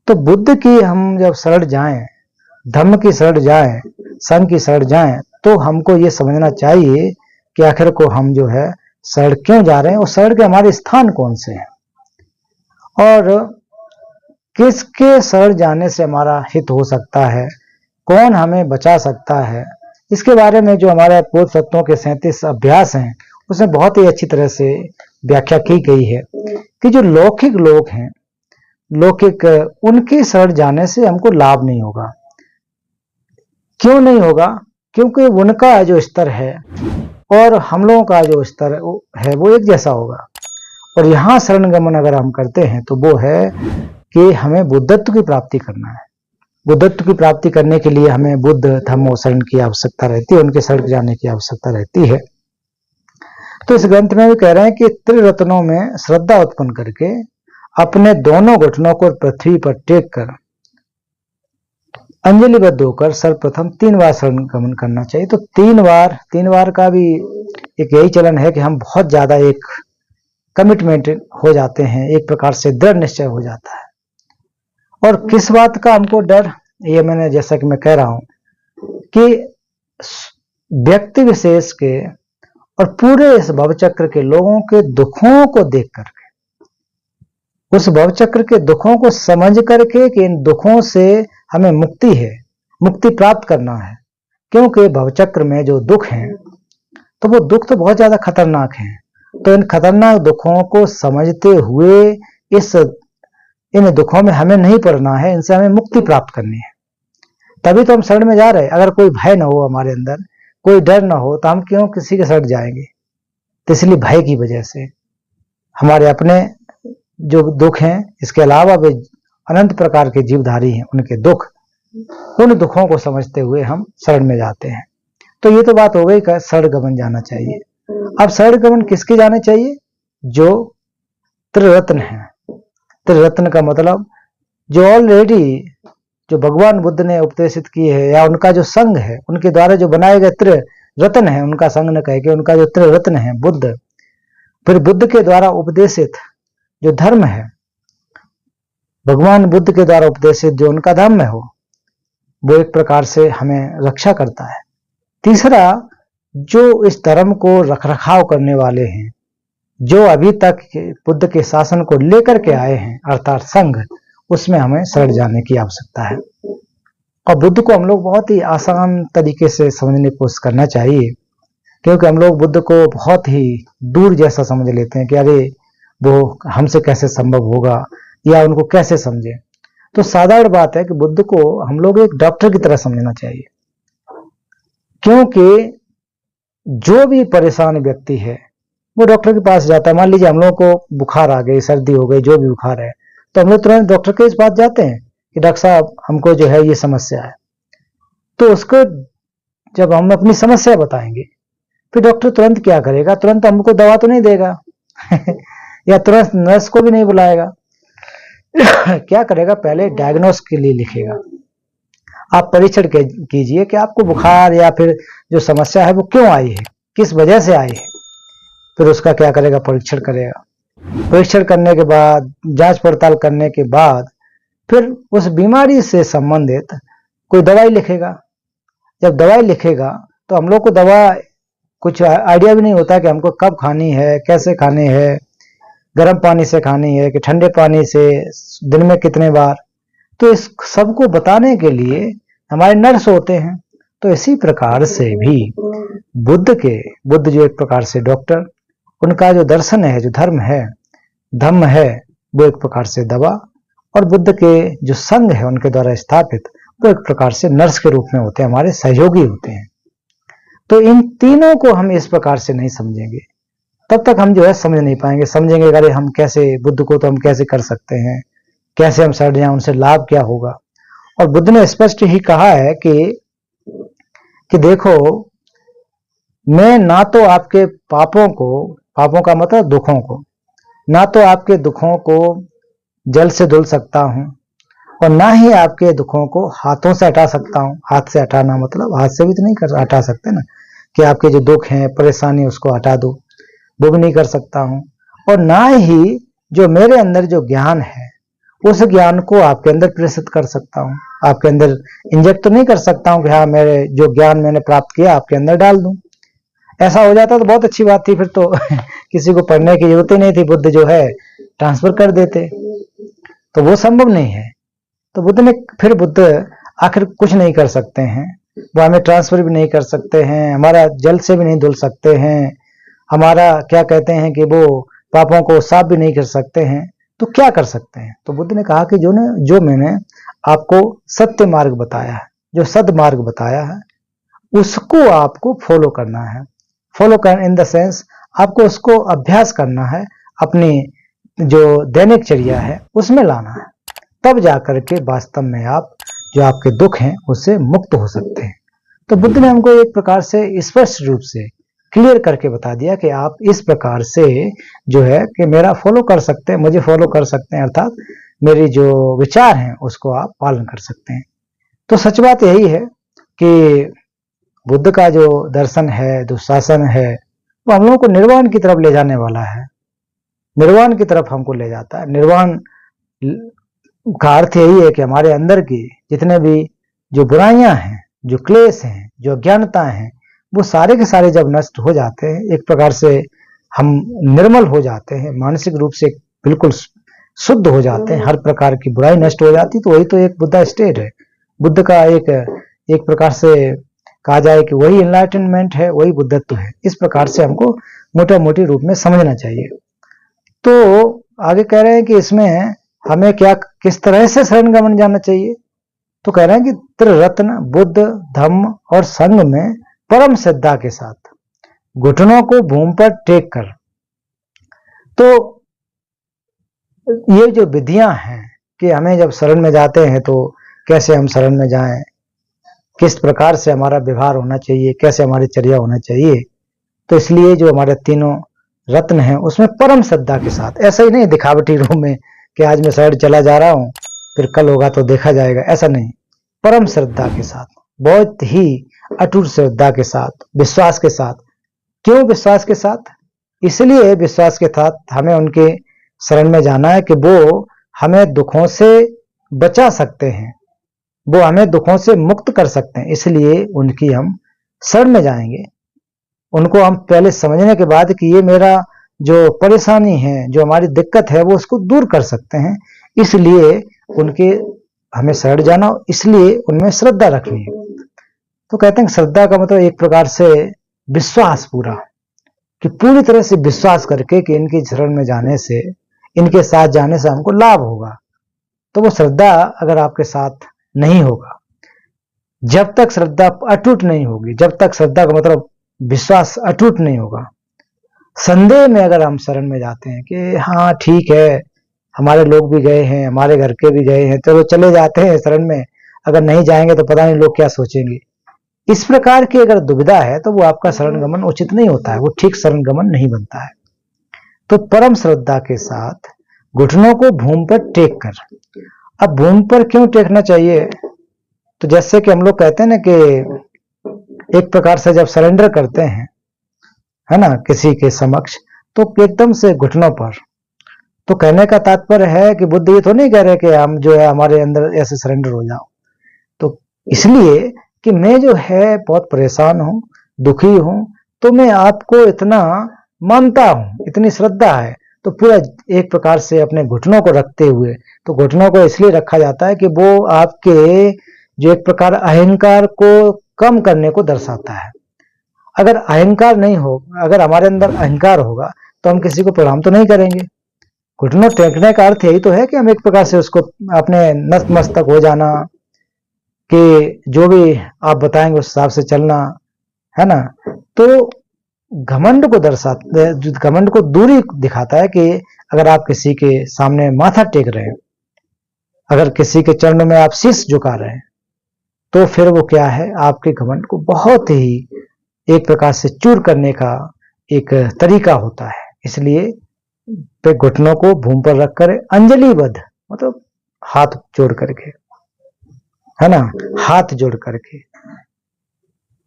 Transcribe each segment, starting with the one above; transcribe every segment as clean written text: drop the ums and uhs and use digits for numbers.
तो बुद्ध की हम जब शरण जाएं, धम्म की शरण जाएं, संघ की शरण जाएं, तो हमको ये समझना चाहिए कि आखिर को हम जो है शरण क्यों जा रहे हैं और शरण के हमारे स्थान कौन से हैं और किसके शरण जाने से हमारा हित हो सकता है, कौन हमें बचा सकता है। इसके बारे में जो हमारे पूर्व तत्वों के 37 अभ्यास हैं उसमें बहुत ही अच्छी तरह से व्याख्या की गई है कि जो लौकिक लोग हैं, लौकिक, उनके शरण जाने से हमको लाभ नहीं होगा। क्यों नहीं होगा? क्योंकि उनका जो स्तर है और हम लोगों का जो स्तर है वो एक जैसा होगा। और यहाँ शरण गमन अगर हम करते हैं तो वो है कि हमें बुद्धत्व की प्राप्ति करना है। बुद्धत्व की प्राप्ति करने के लिए हमें बुद्ध धम्म और शरण की आवश्यकता रहती है, उनके शरण जाने की आवश्यकता रहती है। तो इस ग्रंथ में भी कह रहे हैं कि त्रिरत्नों में श्रद्धा उत्पन्न करके अपने दोनों घुटनों को पृथ्वी पर टेक कर अंजलिबद्ध होकर सर्वप्रथम 3 बार शरण गमन करना चाहिए। तो 3 बार का भी एक यही चलन है कि हम बहुत ज्यादा एक कमिटमेंट हो जाते हैं, एक प्रकार से दृढ़ निश्चय हो जाता है। और किस बात का हमको डर? ये मैंने जैसा कि मैं कह रहा हूं कि व्यक्ति विशेष के और पूरे इस भवचक्र के लोगों के दुखों को देख करके, उस भवचक्र के दुखों को समझ करके कि इन दुखों से हमें मुक्ति है, मुक्ति प्राप्त करना है। क्योंकि भवचक्र में जो दुख हैं तो वो दुख तो बहुत ज्यादा खतरनाक हैं। तो इन खतरनाक दुखों को समझते हुए इन दुखों में हमें नहीं पड़ना है, इनसे हमें मुक्ति प्राप्त करनी है। तभी तो हम शरण में जा रहे हैं। अगर कोई भय न हो हमारे अंदर, कोई डर न हो, तो हम क्यों किसी के शरण जाएंगे? तो इसलिए भय की वजह से हमारे अपने जो दुख हैं, इसके अलावा वे अनंत प्रकार के जीवधारी हैं, उनके दुख, उन दुखों को समझते हुए हम शरण में जाते हैं। तो ये तो बात हो गई कि शरण गमन जाना चाहिए। अब शरण गमन किसके जाने चाहिए? जो त्रिरत्न है। त्रिरत्न का मतलब जो ऑलरेडी जो भगवान बुद्ध ने उपदेशित किए है या उनका जो संघ है, उनके द्वारा जो बनाए गए त्रिरत्न है, उनका संघ न कह के उनका जो त्रिरत्न है बुद्ध, फिर बुद्ध के द्वारा उपदेशित जो धर्म है, भगवान बुद्ध के द्वारा उपदेशित जो उनका धर्म है, वो एक प्रकार से हमें रक्षा करता है। तीसरा, जो इस धर्म को रखरखाव करने वाले हैं, जो अभी तक बुद्ध के शासन को लेकर के आए हैं, अर्थात संघ, उसमें हमें शरण जाने की आवश्यकता है। और बुद्ध को हम लोग बहुत ही आसान तरीके से समझने की कोशिश करना चाहिए, क्योंकि हम लोग बुद्ध को बहुत ही दूर जैसा समझ लेते हैं कि अरे वो हमसे कैसे संभव होगा या उनको कैसे समझे। तो साधारण बात है कि बुद्ध को हम लोग एक डॉक्टर की तरह समझना चाहिए, क्योंकि जो भी परेशान व्यक्ति है वो डॉक्टर के पास जाता है। मान लीजिए हम लोगों को बुखार आ गई, सर्दी हो गई, जो भी बुखार है, तो हम लोग तुरंत डॉक्टर के पास जाते हैं कि डॉक्टर साहब हमको जो है ये समस्या है। तो उसको जब हम अपनी समस्या बताएंगे, फिर डॉक्टर तुरंत क्या करेगा? तुरंत हमको दवा तो नहीं देगा या तुरंत नर्स को भी नहीं बुलाएगा। क्या करेगा? पहले डायग्नोस के लिए लिखेगा, आप परीक्षण कीजिए कि आपको बुखार या फिर जो समस्या है वो क्यों आई है, किस वजह से आई है। फिर उसका क्या करेगा? परीक्षण करेगा। परीक्षण करने के बाद, जांच पड़ताल करने के बाद, फिर उस बीमारी से संबंधित कोई दवाई लिखेगा। जब दवाई लिखेगा तो हम लोग को दवा कुछ आइडिया भी नहीं होता कि हमको कब खानी है, कैसे खानी है, गर्म पानी से खानी है कि ठंडे पानी से, दिन में कितने बार। तो इस सबको बताने के लिए हमारे नर्स होते हैं। तो इसी प्रकार से भी बुद्ध जो एक प्रकार से डॉक्टर, उनका जो दर्शन है, जो धर्म है, धम्म है, वो एक प्रकार से दवा, और बुद्ध के जो संघ है उनके द्वारा स्थापित, वो एक प्रकार से नर्स के रूप में होते हैं, हमारे सहयोगी होते हैं। तो इन तीनों को हम इस प्रकार से नहीं समझेंगे, तब तक हम जो है समझ नहीं पाएंगे। समझेंगे अरे हम कैसे बुद्ध को तो हम कैसे कर सकते हैं, कैसे हम शरण जाएं, उनसे लाभ क्या होगा। और बुद्ध ने स्पष्ट ही कहा है कि देखो, मैं ना तो आपके पापों का मतलब दुखों को, ना तो आपके दुखों को जल से धुल सकता हूं और ना ही आपके दुखों को हाथों से हटा सकता हूं। हाथ से हटाना मतलब हाथ से भी तो नहीं हटा सकते ना, कि आपके जो दुख हैं, परेशानी, उसको हटा दो, वो भी नहीं कर सकता हूं। और ना ही जो मेरे अंदर जो ज्ञान है उस ज्ञान को आपके अंदर प्रेषित कर सकता हूँ, आपके अंदर इंजेक्ट तो नहीं कर सकता हूँ कि हाँ मेरे जो ज्ञान मैंने प्राप्त किया आपके अंदर डाल दूं। ऐसा हो जाता तो बहुत अच्छी बात थी, फिर तो किसी को पढ़ने की जरूरत ही नहीं थी, बुद्ध जो है ट्रांसफर कर देते। तो वो संभव नहीं है। तो बुद्ध आखिर कुछ नहीं कर सकते हैं, वो हमें ट्रांसफर भी नहीं कर सकते हैं, हमारा जल से भी नहीं धुल सकते हैं, हमारा क्या कहते हैं कि वो पापों को साफ भी नहीं कर सकते हैं। तो क्या कर सकते हैं? तो बुद्ध ने कहा कि जो मैंने आपको सत्य मार्ग बताया है, जो सद मार्ग बताया है, उसको आपको फॉलो करना है। फॉलो कर इन द सेंस आपको उसको अभ्यास करना है, अपनी जो दैनिक चर्या है उसमें लाना है, तब जाकर के वास्तव में आप जो आपके दुख हैं उससे मुक्त हो सकते हैं। तो बुद्ध ने हमको एक प्रकार से स्पष्ट रूप से क्लियर करके बता दिया कि आप इस प्रकार से जो है कि मेरा फॉलो कर सकते हैं, मुझे फॉलो कर सकते हैं, अर्थात मेरी जो विचार हैं उसको आप पालन कर सकते हैं। तो सच बात यही है कि बुद्ध का जो दर्शन है, दुशासन है, वो हम लोगों को निर्वाण की तरफ ले जाने वाला है, निर्वाण की तरफ हमको ले जाता है। निर्वाण का अर्थ यही है कि हमारे अंदर की जितने भी जो बुराइयां हैं, जो क्लेश हैं, जो अज्ञानता हैं, वो सारे के सारे जब नष्ट हो जाते हैं, एक प्रकार से हम निर्मल हो जाते हैं, मानसिक रूप से बिल्कुल शुद्ध हो जाते हैं, हर प्रकार की बुराई नष्ट हो जाती, तो वही तो एक बुद्धा स्टेट है। बुद्ध का एक प्रकार से कहा जाए कि वही एनलाइटनमेंट है, वही बुद्धत्व है। इस प्रकार से हमको मोटा मोटी रूप में समझना चाहिए। तो आगे कह रहे हैं कि इसमें हमें क्या किस तरह से शरण गमन जाना चाहिए। तो कह रहे हैं कि त्रिरत्न बुद्ध धम्म और संघ में परम श्रद्धा के साथ घुटनों को भूमि पर टेक कर। तो ये जो विधियां हैं कि हमें जब शरण में जाते हैं तो कैसे हम शरण में जाएं, किस प्रकार से हमारा व्यवहार होना चाहिए, कैसे हमारी चर्या होना चाहिए। तो इसलिए जो हमारे तीनों रत्न हैं उसमें परम श्रद्धा के साथ, ऐसा ही नहीं दिखावटी रूप में कि आज मैं शरण चला जा रहा हूं फिर कल होगा तो देखा जाएगा, ऐसा नहीं। परम श्रद्धा के साथ, बहुत ही अटूट श्रद्धा के साथ, विश्वास के साथ। क्यों विश्वास के साथ? इसलिए विश्वास के साथ हमें उनके शरण में जाना है कि वो हमें दुखों से बचा सकते हैं, वो हमें दुखों से मुक्त कर सकते हैं, इसलिए उनकी हम शरण में जाएंगे। उनको हम पहले समझने के बाद कि ये मेरा जो परेशानी है, जो हमारी दिक्कत है, वो उसको दूर कर सकते हैं, इसलिए उनके हमें शरण जाना, इसलिए उनमें श्रद्धा रखनी है। तो कहते हैं श्रद्धा का मतलब एक प्रकार से विश्वास पूरा, कि पूरी तरह से विश्वास करके कि इनकी शरण में जाने से, इनके साथ जाने से हमको लाभ होगा। तो वो श्रद्धा अगर आपके साथ नहीं होगा, जब तक श्रद्धा अटूट नहीं होगी, जब तक श्रद्धा का मतलब विश्वास अटूट नहीं होगा, संदेह में अगर हम शरण में जाते हैं कि हाँ ठीक है हमारे लोग भी गए हैं, हमारे घर के भी गए हैं, तो वो चले जाते हैं शरण में, अगर नहीं जाएंगे तो पता नहीं लोग क्या सोचेंगे, इस प्रकार की अगर दुविधा है तो वो आपका शरण गमन उचित नहीं होता है, वो ठीक शरण गमन नहीं बनता है। तो परम श्रद्धा के साथ घुटनों को भूमि पर टेक कर। अब भूमि पर क्यों टेकना चाहिए? तो जैसे कि हम लोग कहते हैं ना कि एक प्रकार से जब सरेंडर करते हैं, है ना, किसी के समक्ष, तो एकदम से घुटनों पर। तो कहने का तात्पर्य है कि बुद्ध ये तो नहीं कह रहे कि हम जो है हमारे अंदर ऐसे सरेंडर हो जाओ। तो इसलिए कि मैं जो है बहुत परेशान हूं, दुखी हूं, तो मैं आपको इतना मानता हूं, इतनी श्रद्धा है, तो पूरा एक प्रकार से अपने घुटनों को रखते हुए, तो घुटनों को इसलिए रखा जाता है कि वो आपके जो एक प्रकार अहंकार को कम करने को दर्शाता है। अगर अहंकार नहीं हो, अगर हमारे अंदर अहंकार होगा तो हम किसी को प्रणाम तो नहीं करेंगे। घुटनों टेकने का अर्थ यही तो है कि हम एक प्रकार से उसको अपने नतमस्तक हो जाना, कि जो भी आप बताएंगे उस हिसाब से चलना, है ना। तो घमंड को दर्शाता, घमंड को दूरी दिखाता है कि अगर आप किसी के सामने माथा टेक रहे हैं, अगर किसी के चरणों में आप शीश झुका रहे हैं, तो फिर वो क्या है, आपके घमंड को बहुत ही एक प्रकार से चूर करने का एक तरीका होता है। इसलिए पे घुटनों को भूमि पर रखकर अंजलिबद्ध, मतलब हाथ जोड़ करके, है ना, हाथ जोड़ करके।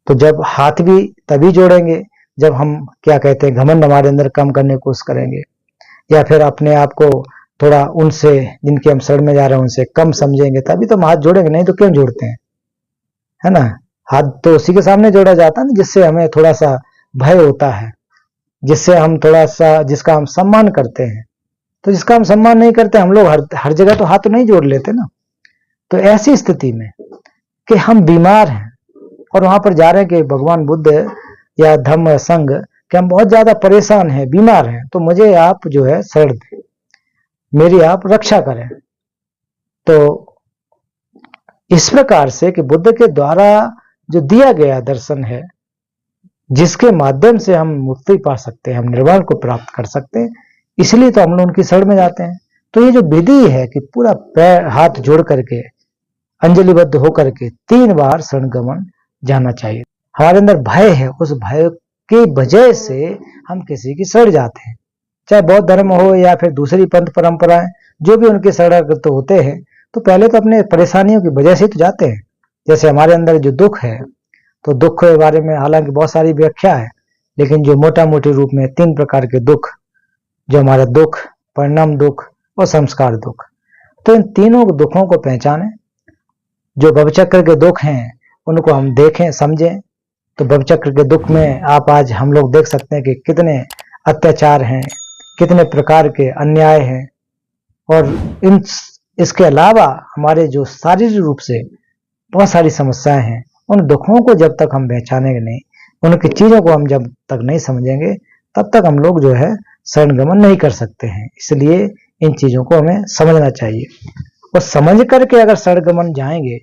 तो जब हाथ भी तभी जोड़ेंगे जब हम क्या कहते हैं घमंड हमारे अंदर कम करने की कोशिश करेंगे, या फिर अपने आप को थोड़ा उनसे, जिनके हम शरण में जा रहे हैं उनसे कम समझेंगे तभी तो हम हाथ जोड़ेंगे, नहीं तो क्यों जोड़ते हैं, है ना। हाथ तो उसी के सामने जोड़ा जाता है ना जिससे हमें थोड़ा सा भय होता है, जिससे हम थोड़ा सा, जिसका हम सम्मान करते हैं। तो जिसका हम सम्मान नहीं करते हम लोग हर जगह तो हाथ तो नहीं जोड़ लेते ना। तो ऐसी स्थिति में कि हम बीमार हैं और वहां पर जा रहे हैं कि भगवान बुद्ध या धम्म संघ कि हम बहुत ज्यादा परेशान हैं, बीमार हैं, तो मुझे आप जो है शरण दें, मेरी आप रक्षा करें। तो इस प्रकार से कि बुद्ध के द्वारा जो दिया गया दर्शन है, जिसके माध्यम से हम मुक्ति पा सकते हैं, हम निर्वाण को प्राप्त कर सकते हैं, इसलिए तो हम लोग उनकी शरण में जाते हैं। तो ये जो विधि है कि पूरा पैर हाथ जोड़ करके अंजलिबद्ध होकर के 3 बार शरण गमन जाना चाहिए। हमारे अंदर भय है, उस भय की वजह से हम किसी की शरण जाते हैं, चाहे बौद्ध धर्म हो या फिर दूसरी पंथ परंपराएं, जो भी उनके शरणागत होते हैं तो पहले तो अपने परेशानियों की वजह से तो जाते हैं। जैसे हमारे अंदर जो दुख है, तो दुख के बारे में हालांकि बहुत सारी व्याख्या है, लेकिन जो मोटा मोटी रूप में 3 प्रकार के दुख, जो हमारा दुख, परिणाम दुख और संस्कार दुख, तो इन तीनों दुखों को पहचानें। जो भवचक्र के दुख हैं उनको हम देखें, समझें। तो भवचक्र के दुख में आप आज हम लोग देख सकते हैं कि कितने अत्याचार हैं, कितने प्रकार के अन्याय हैं, और इसके अलावा हमारे जो शारीरिक रूप से बहुत सारी समस्याएं हैं, उन दुखों को जब तक हम पहचानेंगे नहीं, उनकी चीजों को हम जब तक नहीं समझेंगे, तब तक हम लोग जो है शरण गमन नहीं कर सकते हैं। इसलिए इन चीजों को हमें समझना चाहिए, और समझ करके अगर शरण गमन जाएंगे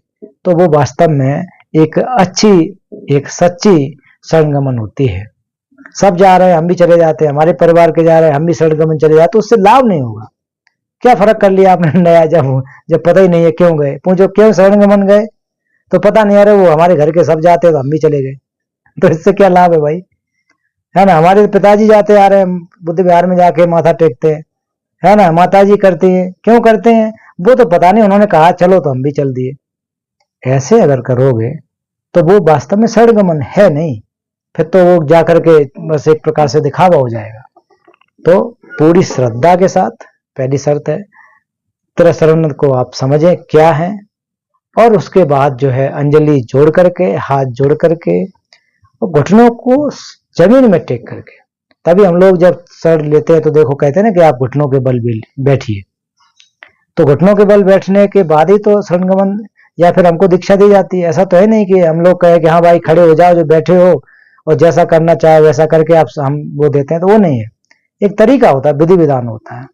तो वो वास्तव में एक अच्छी, एक सच्ची शरण गमन होती है। सब जा रहे हैं हम भी चले जाते हैं, हमारे परिवार के जा रहे हैं हम भी शरण गमन चले जाते, तो उससे लाभ नहीं होगा। क्या फर्क कर लिया आपने नया, जब पता ही नहीं है क्यों गए, पूछो क्यों शरण गमन गए, तो पता नहीं, अरे वो हमारे घर के सब जाते तो हम भी चले गए, तो इससे क्या लाभ है भाई, है ना। हमारे पिताजी जाते आ रहे हैं, बुद्ध विहार में जाके माथा टेकते हैं, है ना, माताजी करती है, क्यों करते हैं, वो तो पता नहीं, उन्होंने कहा चलो तो हम भी चल दिए। ऐसे अगर करोगे तो वो वास्तव में शरण गमन है नहीं, फिर तो वो जाकर के बस एक प्रकार से दिखावा हो जाएगा। तो पूरी श्रद्धा के साथ पहली शर्त है, त्रिशरण को आप समझें क्या है, और उसके बाद जो है अंजलि जोड़ करके, हाथ जोड़ करके और घुटनों को जमीन में टेक करके, तभी हम लोग जब शरण लेते हैं तो देखो कहते हैं ना कि आप घुटनों के बल बैठिए, तो घुटनों के बल बैठने के बाद ही तो शरण गमन या फिर हमको दीक्षा दी जाती है। ऐसा तो है नहीं कि हम लोग कहे कि हाँ भाई खड़े हो जाओ, जो बैठे हो और जैसा करना चाहे वैसा करके आप हम वो देते हैं, तो वो नहीं है। एक तरीका होता है, विधि विधान होता है,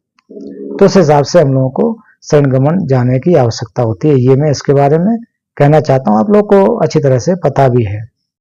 तो उस हिसाब से हम लोगों को शरण गमन जाने की आवश्यकता होती है। ये मैं इसके बारे में कहना चाहता हूँ, आप लोग को अच्छी तरह से पता भी है।